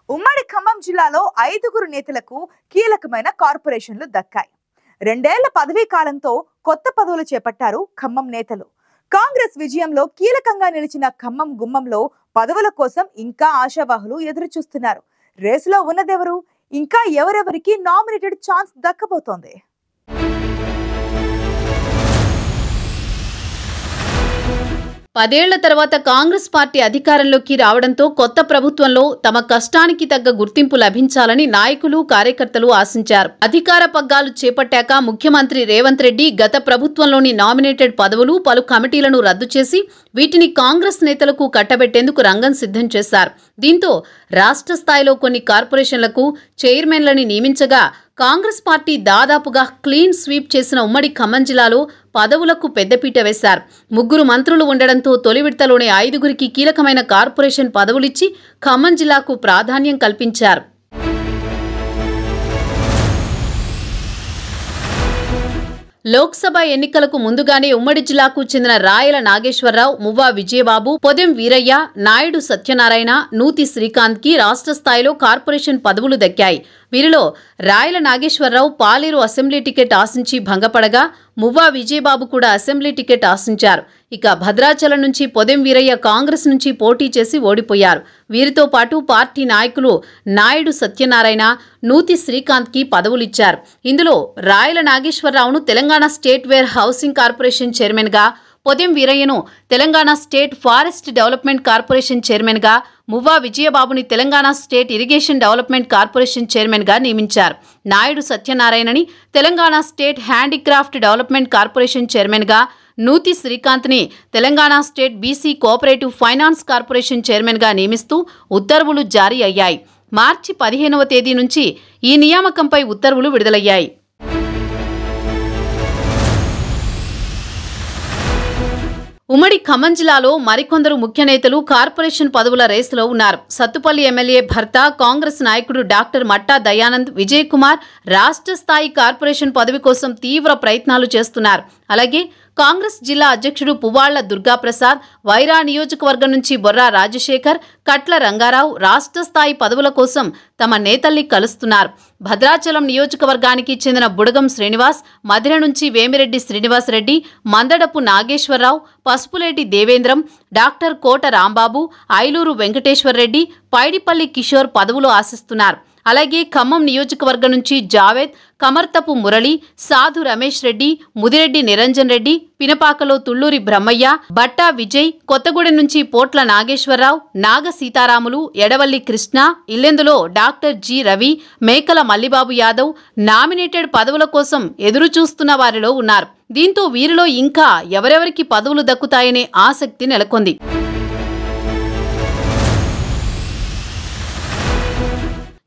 ఉమ్మడి ఖమ్మం జిల్లాలో 5గురు నేతలకు కీలకమైన కార్పొరేషన్లు దక్కాయి. 2 ఏళ్ల పదవీ కాలంతో కొత్త పదవులు చేపట్టారు ఖమ్మం నేతలు. కాంగ్రెస్ విజయంలో కీలకంగా నిలిచిన ఖమ్మం గుమ్మంలో పదవుల కోసం ఇంకా ఆశావాహులు ఎదురు చూస్తున్నారు. రేసులో ఉన్నదెవరు? ఇంకా ఎవరెవరికి నామినేటెడ్ ఛాన్స్ దక్కబోతోంది? పదేళ్ల తర్వాత కాంగ్రెస్ పార్టీ అధికారంలోకి రావడంతో కొత్త ప్రభుత్వంలో తమ కష్టానికి తగ్గ గుర్తింపు లభించాలని నాయకులు, కార్యకర్తలు ఆశించారు. అధికార పగ్గాలు చేపట్టాక ముఖ్యమంత్రి రేవంత్ రెడ్డి గత ప్రభుత్వంలోని నామినేటెడ్ పదవులు, పలు కమిటీలను రద్దు చేసి వీటిని కాంగ్రెస్ నేతలకు కట్టబెట్టేందుకు రంగం సిద్ధం చేశారు. దీంతో రాష్ట్ర స్థాయిలో కొన్ని కార్పొరేషన్లకు చైర్మన్లని నియమించగా కాంగ్రెస్ పార్టీ దాదాపుగా క్లీన్ స్వీప్ చేసిన ఉమ్మడి ఖమ్మం జిల్లాలో పదవులకు పెద్దపీట వేశారు. 3 మంత్రులు ఉండడంతో తొలి విడతలోనే 5గురికి కీలకమైన కార్పొరేషన్ పదవులిచ్చి ఖమ్మం జిల్లాకు ప్రాధాన్యం కల్పించారు. లోక్సభ ఎన్నికలకు ముందుగానే ఉమ్మడి జిల్లాకు చెందిన రాయల నాగేశ్వరరావు, మువ్వా విజయబాబు, పొదెం వీరయ్య, నాయుడు సత్యనారాయణ, నూతి శ్రీకాంత్ కి రాష్ట్ర స్థాయిలో కార్పొరేషన్ పదవులు దక్కాయి. వీరిలో రాయల నాగేశ్వరరావు పాలేరు అసెంబ్లీ టికెట్ ఆశించి భంగపడగా మువ్వా విజయబాబు కూడా అసెంబ్లీ టికెట్ ఆశించారు. ఇక భద్రాచలం నుంచి పొదెం వీరయ్య కాంగ్రెస్ నుంచి పోటీ చేసి ఓడిపోయారు. వీరితో పాటు పార్టీ నాయకులు నాయుడు సత్యనారాయణ, నూతి శ్రీకాంత్ కి పదవులిచ్చారు. ఇందులో రాయల నాగేశ్వరరావును Telangana state warehousing corporation chairman గా, పొదెం వీరయ్యను Telangana state forest development corporation chairman గా, మువ్వా విజయబాబుని Telangana state irrigation development corporation chairman గా నియమించారు. నాయుడు సత్యనారాయణని Telangana state handicraft development corporation chairman గా, నూతి శ్రీకాంత్ని Telangana state BC cooperative finance corporation chairman గా నియమిస్తూ ఉత్తర్వులు జారీ అయ్యాయి. మార్చి 15వ తేదీ నుంచి ఈ నియామకంపై ఉత్తర్వులు విడుదలయ్యాయి. ఉమ్మడి ఖమ్మం జిల్లాలో మరికొందరు ముఖ్య నేతలు కార్పొరేషన్ పదవుల రేసులో ఉన్నారు. సత్తుపల్లి ఎమ్మెల్యే భర్త కాంగ్రెస్ నాయకుడు డాక్టర్ మట్టా దయానంద్ విజయ్ కుమార్ రాష్ట్ర స్థాయి కార్పొరేషన్ పదవి కోసం తీవ్ర ప్రయత్నాలు చేస్తున్నారు. అలాగే కాంగ్రెస్ జిల్లా అధ్యక్షుడు పువ్వాళ్ల దుర్గాప్రసాద్, వైరా నియోజకవర్గం నుంచి బొర్రా రాజశేఖర్, కట్ల రంగారావు రాష్ట్ర స్థాయి పదవుల కోసం తమ నేతల్ని కలుస్తున్నారు. భద్రాచలం నియోజకవర్గానికి చెందిన బుడగం శ్రీనివాస్, మధిర నుంచి వేమిరెడ్డి శ్రీనివాసరెడ్డి, మందడపు నాగేశ్వరరావు, పసుపులేటి దేవేంద్రం, డాక్టర్ కోట రాంబాబు, ఐలూరు వెంకటేశ్వర్రెడ్డి, పైడిపల్లి కిషోర్ పదవులు ఆశిస్తున్నారు. అలాగే ఖమ్మం నియోజకవర్గం నుంచి జావేద్, కమర్తపు మురళి, సాధు రమేష్ రెడ్డి, ముదిరెడ్డి నిరంజన్ రెడ్డి, పినపాకలో తుళ్లూరి బ్రహ్మయ్య, బట్టా విజయ్, కొత్తగూడెం నుంచి పోట్ల నాగేశ్వరరావు, నాగ సీతారాములు, ఎడవల్లి కృష్ణ, ఇల్లెందులో డాక్టర్ జి రవి, మేకల మల్లిబాబు యాదవ్ నామినేటెడ్ పదవుల కోసం ఎదురు చూస్తున్న వారిలో ఉన్నారు. దీంతో వీరిలో ఇంకా ఎవరెవరికి పదవులు దక్కుతాయనే ఆసక్తి నెలకొంది.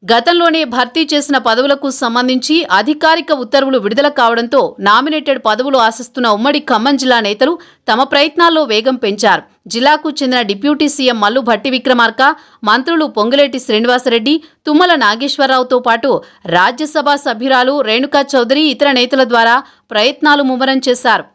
గతంలోనే భర్తీ చేసిన పదవులకు సంబంధించి అధికారిక ఉత్తర్వులు విడుదల కావడంతో నామినేటెడ్ పదవులు ఆశిస్తున్న ఉమ్మడి ఖమ్మం జిల్లా నేతలు తమ ప్రయత్నాల్లో వేగం పెంచారు. జిల్లాకు చెందిన డిప్యూటీ సీఎం మల్లు భట్టి విక్రమార్క, మంత్రులు పొంగులేటి శ్రీనివాసరెడ్డి, తుమ్మల నాగేశ్వరరావుతో పాటు రాజ్యసభ సభ్యురాలు రేణుకా చౌదరి ఇతర నేతల ద్వారా ప్రయత్నాలు ముమ్మరం చేశారు.